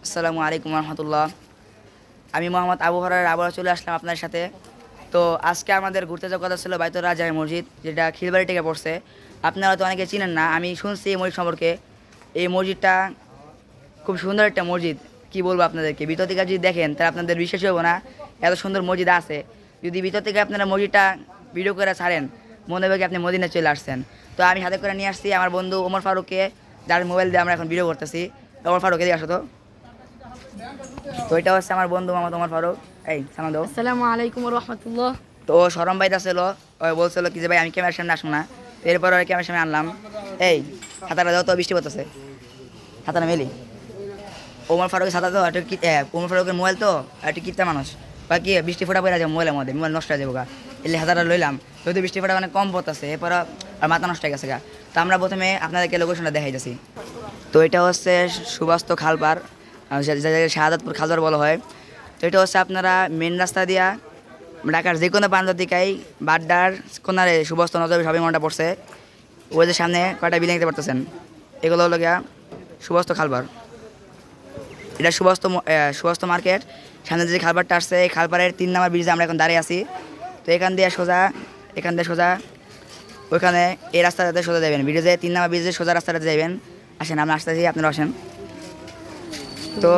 আসসালামু আলাইকুম রহমতুল্লাহ। আমি মোহাম্মদ আবু হরার আবার চলে আসলাম আপনার সাথে। তো আজকে আমাদের ঘুরতে যাওয়ার কথা ছিল বাইতুর রাজায় মসজিদ, যেটা খিলবাড়ি থেকে পড়ছে। আপনারা তো অনেকে চিনেন না, আমি শুনছি এই মসজিদ সম্পর্কে। এই মসজিদটা খুব সুন্দর একটা মসজিদ। কি বলবো আপনাদেরকে, ভিতর থেকে যদি দেখেন তাহলে আপনাদের বিশ্বাসই হবো না এত সুন্দর মসজিদ আছে। যদি ভিতর থেকে আপনারা মসজিদটা ভিডিও করে ছাড়েন, মনে হবে কি আপনি মদিনায় চলে আসছেন। তো আমি হাতে করে নিয়ে আসছি আমার বন্ধু ওমর ফারুককে, যার মোবাইল দিয়ে আমরা এখন ভিডিও করতেছি। ওমর ফারুক এদিকে আসো তো। তো এটা হচ্ছে আমার বন্ধু মোহাম্মদ ওমর ফারুক। এই সালাম দাও। আসসালামু আলাইকুম রহমতুল্লাহ। তো ও সরম বাইতেছিল, ওই বলছিল কি যে ভাই আমি ক্যামেরার সামনে আসবো না। তো এরপর ওর ক্যামেরার সামনে আনলাম। এই ছাতাটা দাও তো, বৃষ্টি পড়তেছে, ছাতাটা মেলি। ওমর ফারুকের ছাতা তো একটু ওমর ফারুকের মোবাইল তো একটু কিপটা মানুষ, বা কি বৃষ্টি ফোটা পড়ে যাবে মোবাইলের মধ্যে, মোবাইল নষ্ট হয়ে যাবো গা। এলে হাতাটা লইলাম, যদি বৃষ্টি ফোটা মানে কম পড়তেছে, এরপর আর মাথা নষ্ট হয়ে গেছে গা। তো আমরা প্রথমে আপনাদেরকে লোকেশনটা দেখাই যাচ্ছি। তো এটা হচ্ছে সুবাস্ত খালপার, জায়গায় শাহাদাতপুর খালপার বলা হয়। তো এটা হচ্ছে আপনারা মেন রাস্তা দিয়া ঢাকার যে কোনো প্রান্ত দিকেই বাড্ডার কোনারে সুবস্ত নজর শপিং মলটা পড়ছে। ওই যে সামনে কয়টা বিল্ডিং দেখতে পারতেছেন, এগুলো হলো গিয়া সুবস্ত খালপার। এটা সুবস্ত মার্কেট। সামনে যে খালপারটা আসছে, এই খালপারের 3 নম্বর ব্রিজে আমরা এখন দাঁড়িয়ে আছি। তো এখান দিয়ে সোজা ওইখানে এই রাস্তাটাতে সোজা যাবেন, ব্রিজে 3 নম্বর ব্রিজে সোজা রাস্তাটাতে যাবেন। আসেন, আমরা আসতেছি, আপনারা আসেন। তো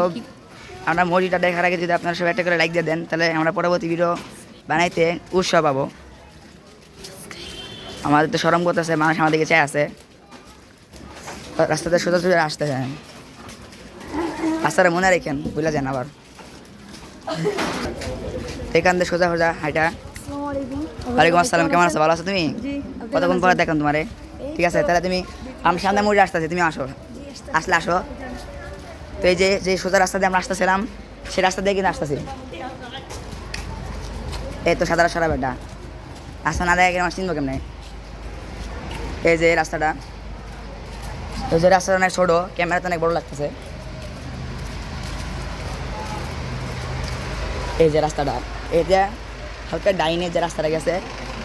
আমরা মসজিদটা দেখার আগে যদি আপনারা সব একটা করে লাইক দিয়ে দেন, তাহলে আমরা পরবর্তী ভিডিও বানাইতে উৎসাহ পাবো। আমাদের তো সরম করতেছে, মানুষ আমাদেরকে চাই আছে। রাস্তাতে সোজা সোজা আসতে চান, রাস্তাটা মনে রেখেন, বুঝলে যান আবার। এখান থেকে সোজা সোজা হাইটা। ওয়ালাইকুম আসসালাম, কেমন আছো? ভালো আছো তুমি? কতক্ষণ পরে দেখেন তোমারে। ঠিক আছে, তাহলে তুমি আমি সামনে মসজিদ আসতেছি, তুমি আসো, আসো। তো এই যে সোজা রাস্তা দিয়ে আমরা আসতেছিলাম, সেই রাস্তা দিয়ে কিন্তু আসতেছি। এই তো সাদা সারা বেটা রাস্তা না দেখে আমার চিনবো কেমনে। এই যে রাস্তাটা, এই যে রাস্তাটা অনেক ছোটো, ক্যামেরাতে অনেক বড় লাগতেছে। এই যে রাস্তাটা, এই যে হালকা ডাইনে যে রাস্তাটা গেছে,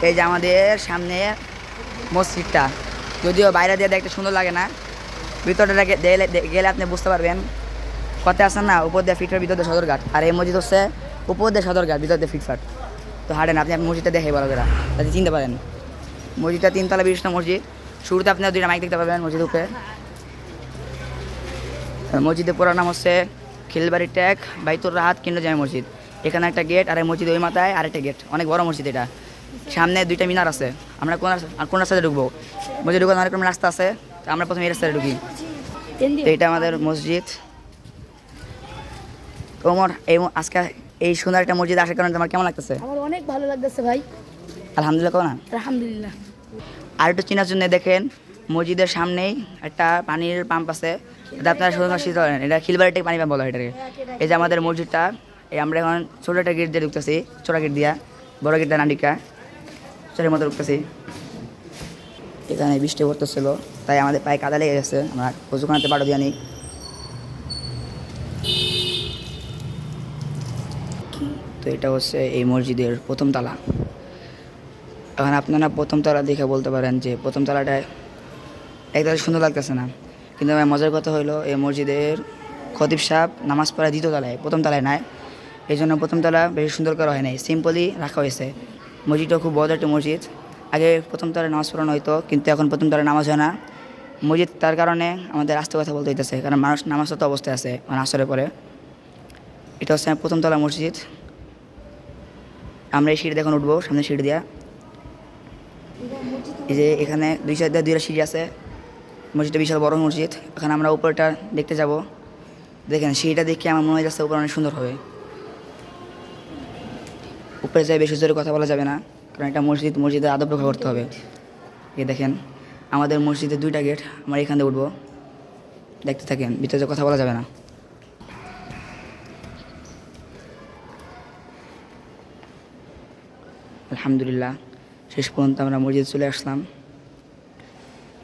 এই যে আমাদের সামনে মসজিদটা। যদিও বাইরে দিয়ে দেখতে সুন্দর লাগে না, ভিতরটা গেলে আপনি বুঝতে পারবেন। কথায় আসেন না, উপর দিয়ে ফিটফাট, ভিতর দিয়ে সদরঘাট। আর এই মসজিদ হচ্ছে উপর দিয়ে সদরঘাট, ভিতর দিয়ে ফিটফাট। তো হাঁটেন আপনি মসজিদটা দেখে বলো যারা, যাতে চিনতে পারেন। মসজিদটা 3 তলা বিশিষ্ট মসজিদ। শুরুতে আপনি 2টা মাইক দেখতে পাবেন মসজিদ উপরে। মসজিদের পুরো নাম হচ্ছে খিলবাড়ি ট্যাগ বাইতুর রাহাত কেন্দ্র জামে মসজিদ। এখানে একটা গেট, আর এই মসজিদ ওই মাথায় আরেকটা গেট, অনেক বড় মসজিদ এটা। সামনে 2টা মিনার আছে। আমরা কোন রাস্তাতে ঢুকবো? মসজিদ ঢুকার অনেক রকম রাস্তা আছে, তো আমরা প্রথমে এই রাস্তায় ঢুকি। তো এটা আমাদের মসজিদ। তোমার আজকে এই সুন্দর একটা মসজিদ আসার কারণে তোমার কেমন লাগতেছে? আমার অনেক ভালো লাগতেছে ভাই। আলহামদুলিল্লাহ, কেমন? আলহামদুলিল্লাহ। আর একটু চেনার জন্য দেখেন, মসজিদের সামনেই একটা পানির পাম্প আছে, এটা আপনারা শুধু শীত করেন, এটা খিলবাড়ি থেকে পানি পাম্প বলা হয় এটাকে। এই যে আমাদের মসজিদটা, এই আমরা এখন ছোটো একটা গেট দিয়ে ঢুকতেছি, ছোটো গেট দিয়া, বড় গেট দিয়ে নান্ডিকা ছোটোর মতো ঢুকতেছি। এখানে বৃষ্টি পড়তেছিল, তাই আমাদের পায়ে কাদা লেগে গেছে, আমরা কচুখানাতে পাড়ো দিয়ে নিই। তো এটা হচ্ছে এই মসজিদের প্রথম তলা। এখন আপনারা প্রথম তলা দেখে বলতে পারেন যে প্রথম তলাটায় একদম সুন্দর লাগতেছে না, কিন্তু আমার মজার কথা হলো এই মসজিদের খতিব সাহেব নামাজ পড়া 2য় তলায়, প্রথম তলায় নাই। এই জন্য প্রথম তলা বেশি সুন্দর করা হয় নাই, সিম্পলি রাখা হয়েছে। মসজিদটা খুব বড় একটা মসজিদ। আগে প্রথম তলায় নামাজ পড়ানো হতো, কিন্তু এখন প্রথম তলায় নামাজ হয় না। মসজিদ তার কারণে আমাদের আস্তে কথা বলতে হইতেছে, কারণ মানুষ নামাজরত অবস্থায় আছে মানে আসরের পরে। এটা হচ্ছে প্রথম তলা মসজিদ। আমরা এই সিঁড়ি দেখুন উঠবো, সামনে সিঁড়ি দিয়া। এই যে এখানে 2 সাইডে 2টা সিঁড়ি আছে। মসজিদটা বিশাল বড় মসজিদ। এখানে আমরা উপরটা দেখতে যাব। দেখেন সিঁড়িটা দেখে আমার মনে হয় যাচ্ছে উপরে অনেক সুন্দর হবে। উপরে যাই বেশি জোরে কথা বলা যাবে না, কারণ এটা মসজিদের আদব রক্ষা করতে হবে। এই দেখেন আমাদের মসজিদের 2টা গেট, আমরা এখান থেকে উঠবো, দেখতে থাকেন, ভিতরে কথা বলা যাবে না। আলহামদুলিল্লাহ, শেষ পর্যন্ত আমরা মসজিদ চলে আসলাম।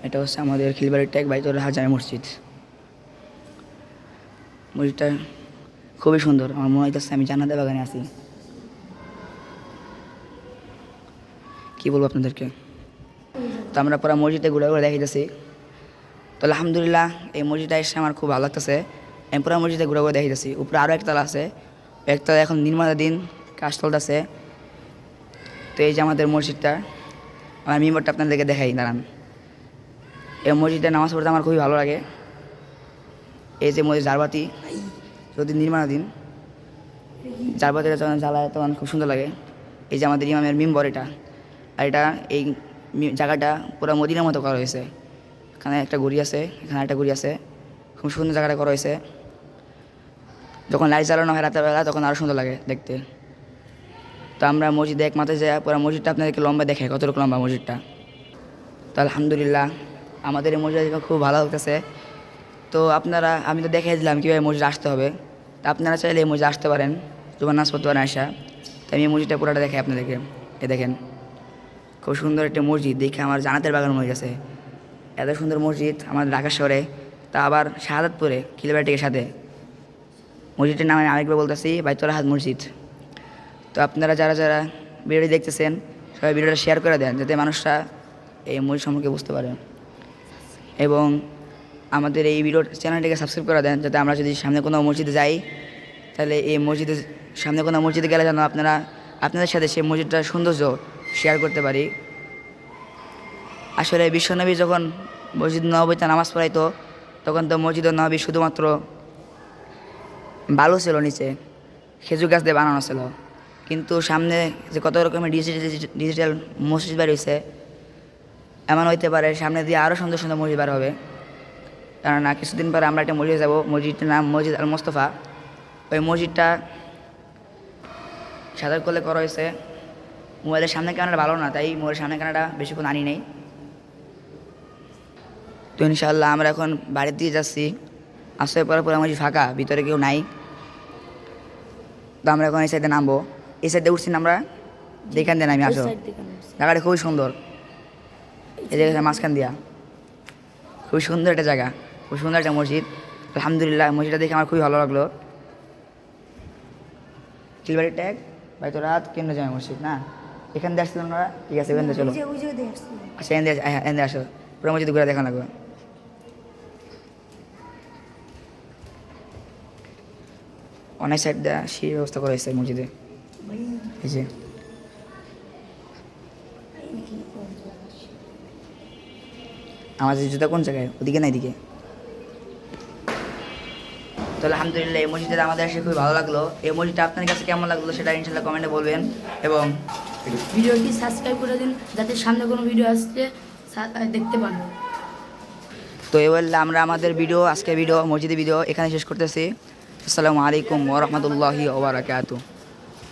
এটা হচ্ছে আমাদের খিলবাড়ির ট্যাগ বাইতুর রাহাত জামে মসজিদ। মসজিদটা খুবই সুন্দর, আমার মনে হইতেছে আমি জান্নাতের বাগানে আছি। কী বলবো আপনাদেরকে। তো আমরা মসজিদে ঘুরে ঘুরে দেখাইতেছি। তো আলহামদুলিল্লাহ, এই মসজিদটা এসে আমার খুব ভালো লাগতেছে। আমি পুরো মসজিদে ঘুরে ঘুরে দেখাইতেছি। উপরে আরও একতলা আছে, একতলা এখন নির্মাণাধীন, কাজ চলতেছে। তো এই যে আমাদের মসজিদটা, আমার মিম্বরটা আপনাদেরকে দেখাই, দাঁড়ান। এই মসজিদে নামাজ পড়তে আমার খুবই ভালো লাগে। এই যে মসজিদ জারবাতি, যদি নির্মাণাধীন, জারবাতিটা যখন জ্বালায় তখন খুব সুন্দর লাগে। এই যে আমাদের ইমামের মিম্বর এটা, আর এটা এই জায়গাটা পুরো মদিনার মতো করা হয়েছে। এখানে একটা ঘড়ি আছে, এখানে একটা ঘড়ি আছে, খুব সুন্দর জায়গাটা করা হয়েছে। যখন লাইট জ্বালানো হয় রাতের বেলা তখন আরও সুন্দর লাগে দেখতে। তো আমরা মসজিদে এক মাথায় যাই, পুরো মসজিদটা আপনাদেরকে লম্বা দেখে কতটুকু লম্বা মসজিদটা। তো আলহামদুলিল্লাহ আমাদের এই মসজিদ খুব ভালো লাগতেছে। তো আপনারা, আমি তো দেখাই দিলাম কীভাবে মসজিদ আসতে হবে। তা আপনারা চাইলে এই মসজিদ আসতে পারেন, জুমার নামাজ পড়তে পারেন আসা। তাই আমি এই মসজিদটা পুরোটা দেখাই আপনাদেরকে। এ দেখেন, খুব সুন্দর একটা মসজিদ, দেখে আমার জান্নাতের বাগান হয়ে গেছে। এত সুন্দর মসজিদ আমাদের ঢাকা শহরে, তা আবার শাহাদাতপুরে খিলবাড়িটির সাথে। মসজিদটির নাম আমি আরেকবার বলতেছি, বাইতুল রাহাত মসজিদ। তো আপনারা যারা যারা ভিডিওটি দেখতেছেন সবাই ভিডিওটা শেয়ার করে দেন, যাতে মানুষরা এই মসজিদ সম্পর্কে বুঝতে পারে। এবং আমাদের এই ভিডিও চ্যানেলটিকে সাবস্ক্রাইব করে দেন, যাতে আমরা যদি সামনে কোনো মসজিদে যাই, তাহলে এই মসজিদের সামনে কোনো মসজিদে গেলে যেন আপনাদের সাথে সেই মসজিদটার সৌন্দর্য শেয়ার করতে পারি। আসলে বিশ্বনবী যখন মসজিদ নববীতে নামাজ পড়াইতো, তখন তো মসজিদ নববী শুধুমাত্র বালু ছিল, নিচে খেজুর গাছ দিয়ে বানানো ছিল। কিন্তু সামনে যে কত রকমের ডিজিটাল মসজিদ বের হয়েছে, এমন হইতে পারে সামনে দিয়ে আরও সুন্দর সুন্দর মসজিদ বার হবে। কেননা কিছুদিন পরে আমরা একটা মসজিদে যাব, মসজিদটার নাম মসজিদ আল মোস্তফা। ওই মসজিদটা সাদার কোলে করা হয়েছে। মোবাইলের সামনে ক্যামেরাটা ভালো না, তাই মোবাইলের সামনে ক্যামেরাটা বেশিক্ষণ আনি নেই। তো ইনশাআল্লাহ আমরা এখন বাড়ির দিকে যাচ্ছি। আসার পরে পুরো মসজিদ ফাঁকা, ভিতরে কেউ নাই। তো আমরা এখন এই সাইডে নামবো। এই সাইডে উঠছি না আমরা, যেখান দিয়ে নামি আসো। জায়গাটা খুবই সুন্দর, এই জায়গাটা মাঝখান দিয়া, খুবই সুন্দর একটা জায়গা, খুব সুন্দর একটা মসজিদ। আলহামদুলিল্লাহ মসজিদটা দেখে আমার খুবই ভালো লাগলো। খিলবাড়ি ট্যাগ বাইতুল রাহাত কেন্দ্র জামে মসজিদ না, এখান দিয়ে আসছিলাম আমরা। ঠিক আছে, এখান দিয়ে চলো। আচ্ছা, এখান দিয়ে আসো, পুরো মসজিদ ঘুরে দেখা লাগবে। অনেক সাইড দেওয়া সেই ব্যবস্থা করা হয়েছে মসজিদে। এই যে আমাদের জুতা কোন জায়গায়, ওদিকে না এদিকে? তো আলহামদুলিল্লাহ এই মসজিদে আমাদের এসে খুবই ভালো লাগলো। এই মসজিদটা আপনার কাছে কেমন লাগলো সেটা ইনশাল্লাহ কমেন্টে বলবেন। এবং ভিডিওটি সাবস্ক্রাইব করে দিন, যাতে সামনে কোনো ভিডিও আসলে দেখতে পান। তো এই বললে আমরা আমাদের আজকে ভিডিও মসজিদের ভিডিও এখানে শেষ করতেছি। আসসালামু আলাইকুম ওয়া রাহমাতুল্লাহি ওয়া বারাকাতুহু।